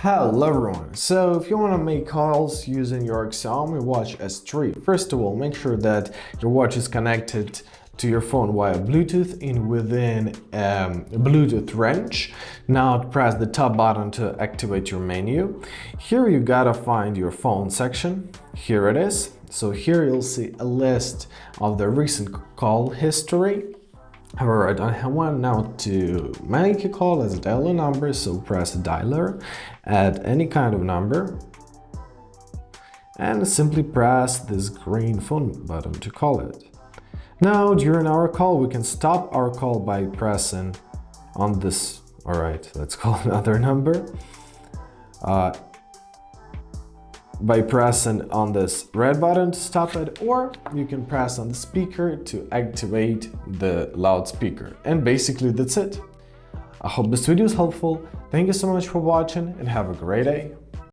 Hello everyone, so if you want to make calls using your XIAOMI Watch S3, first of all make sure that your watch is connected to your phone via Bluetooth within Bluetooth range. Now press the top button to activate your menu. Here you gotta find your phone section. Here it is. So here you'll see a list of the recent call history. However, I don't want now to make a call as a dialer number, so press dialer, add any kind of number, and simply press this green phone button to call it. Now, during our call, we can stop our call by pressing on this. Alright, let's call another number. By pressing on this red button to stop it, or you can press on the speaker to activate the loudspeaker. And basically that's it. I hope this video is helpful. Thank you so much for watching and have a great day.